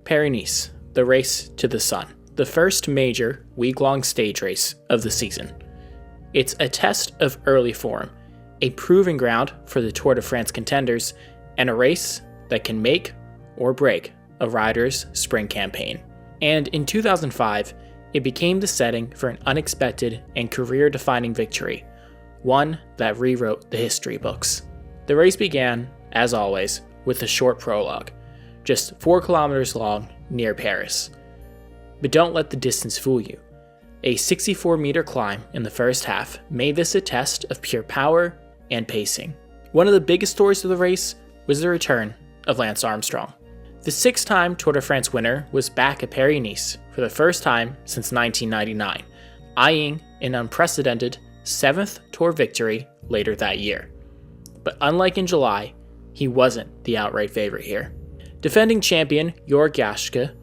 Paris-Nice, the race to the sun, the first major week-long stage race of the season. It's a test of early form, a proving ground for the Tour de France contenders, and a race that can make or break a rider's spring campaign. And in 2005, it became the setting for an unexpected and career-defining victory, one that rewrote the history books. The race began, as always, with a short prologue, just 4 kilometers long near Paris. But don't let the distance fool you. A 64-meter climb in the first half made this a test of pure power and pacing. One of the biggest stories of the race was the return of Lance Armstrong. The 6-time Tour de France winner was back at Paris-Nice for the first time since 1999, eyeing an unprecedented 7th Tour victory later that year. But unlike in July, he wasn't the outright favorite here. Defending champion Jörg Jaschke,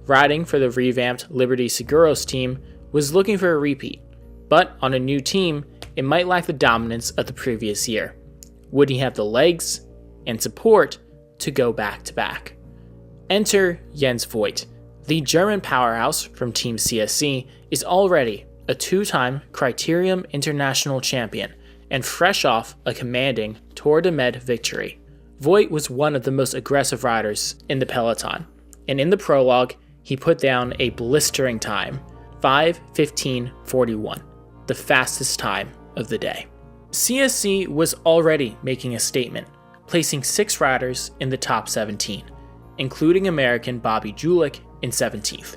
riding for the revamped Liberty Seguros team, was looking for a repeat, but on a new team, it might lack the dominance of the previous year. Would he have the legs and support to go back-to-back? Enter Jens Voigt. The German powerhouse from Team CSC is already a 2-time Criterium International champion and fresh off a commanding Tour de Med victory. Voigt was one of the most aggressive riders in the peloton, and in the prologue, he put down a blistering time, 5:15:41, the fastest time of the day. CSC was already making a statement, placing 6 riders in the top 17, including American Bobby Julich in 17th.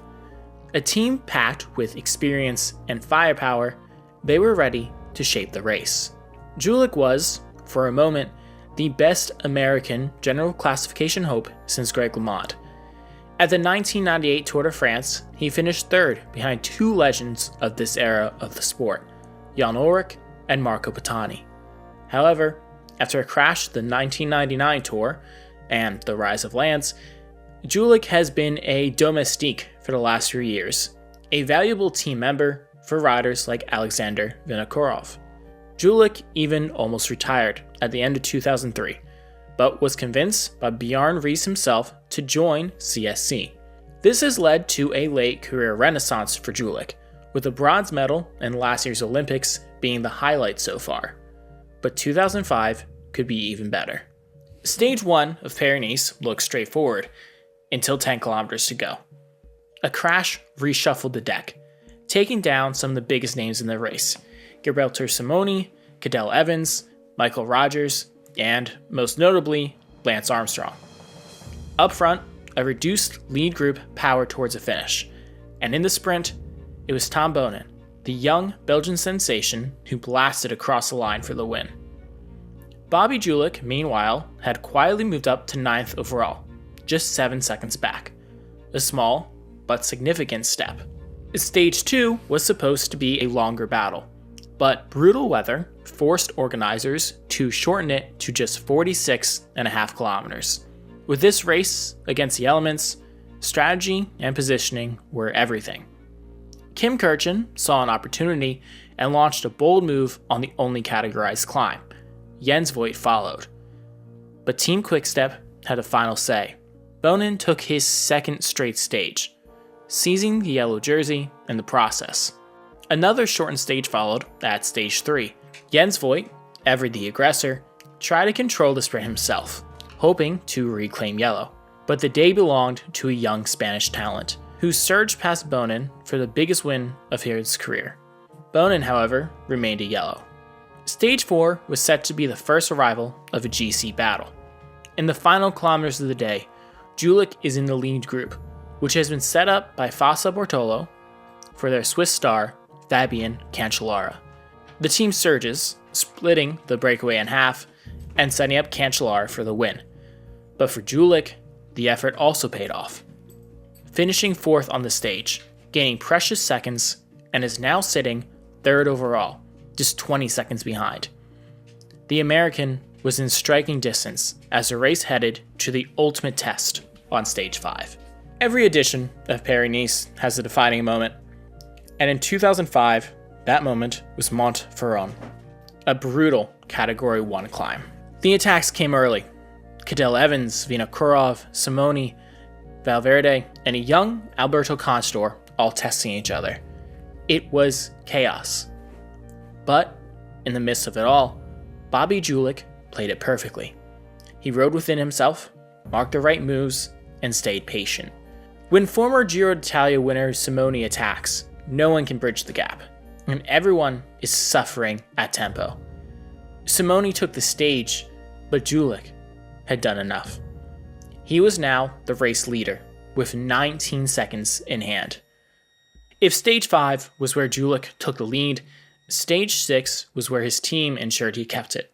A team packed with experience and firepower, they were ready to shape the race. Julich was, for a moment, the best American general classification hope since Greg LeMond. At the 1998 Tour de France, he finished 3rd behind 2 legends of this era of the sport, Jan Ullrich and Marco Pantani. However, after a crash at the 1999 Tour and the rise of Lance, Julich has been a domestique for the last few years, a valuable team member for riders like Alexander Vinokourov. Julich even almost retired at the end of 2003, but was convinced by Bjarne Riis himself to join CSC. This has led to a late career renaissance for Julich, with a bronze medal in last year's Olympics being the highlight so far. But 2005 could be even better. Stage 1 of Paris-Nice looks straightforward, until 10 kilometers to go. A crash reshuffled the deck, taking down some of the biggest names in the race: Gilberto Simoni, Cadel Evans, Michael Rogers, and, most notably, Lance Armstrong. Up front, a reduced lead group powered towards a finish, and in the sprint, it was Tom Boonen, the young Belgian sensation who blasted across the line for the win. Bobby Julich, meanwhile, had quietly moved up to 9th overall, just 7 seconds back. A small, but significant step. Stage 2 was supposed to be a longer battle, but brutal weather forced organizers to shorten it to just 46.5 kilometers. With this race against the elements, strategy and positioning were everything. Kim Kirchen saw an opportunity and launched a bold move on the only categorized climb. Jens Voigt followed. But Team Quickstep had the final say. Boonen took his 2nd straight stage, seizing the yellow jersey in the process. Another shortened stage followed at stage 3. Jens Voigt, ever the aggressor, tried to control the sprint himself, hoping to reclaim yellow. But the day belonged to a young Spanish talent, who surged past Boonen for the biggest win of his career. Boonen, however, remained a yellow. Stage 4 was set to be the first arrival of a GC battle. In the final kilometers of the day, Julich is in the lead group, which has been set up by Fassa Bortolo for their Swiss star, Fabian Cancellara. The team surges, splitting the breakaway in half and setting up Cancellara for the win. But for Julich, the effort also paid off, finishing 4th on the stage, gaining precious seconds, and is now sitting 3rd overall, just 20 seconds behind. The American was in striking distance as the race headed to the ultimate test on stage 5. Every edition of Paris-Nice has a defining moment, and in 2005, that moment was Mont Ferron, a brutal Category 1 climb. The attacks came early. Cadel Evans, Vinokourov, Simoni, Valverde, and a young Alberto Contador all testing each other. It was chaos. But in the midst of it all, Bobby Julich played it perfectly. He rode within himself, marked the right moves, and stayed patient. When former Giro d'Italia winner Simone attacks, no one can bridge the gap, and everyone is suffering at tempo. Simone took the stage, but Julich had done enough. He was now the race leader, with 19 seconds in hand. If Stage 5 was where Julich took the lead, Stage 6 was where his team ensured he kept it.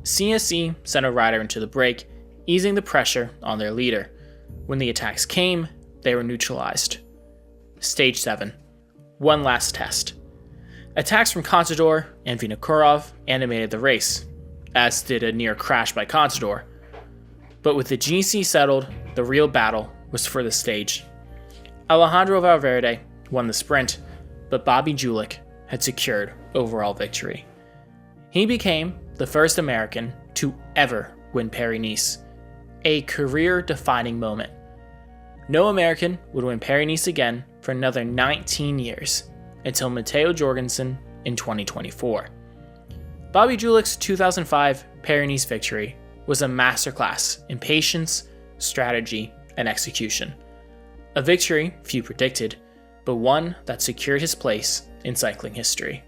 CSC sent a rider into the break, easing the pressure on their leader. When the attacks came, they were neutralized. Stage 7. One last test. Attacks from Contador and Vinokurov animated the race, as did a near crash by Contador. But with the GC settled, the real battle was for the stage. Alejandro Valverde won the sprint, but Bobby Julich had secured overall victory. He became the first American to ever win Paris-Nice, a career-defining moment. No American would win Paris-Nice again for another 19 years, until Matteo Jorgensen in 2024. Bobby Julich's 2005 Paris-Nice victory was a masterclass in patience, strategy, and execution. A victory few predicted, but one that secured his place in cycling history.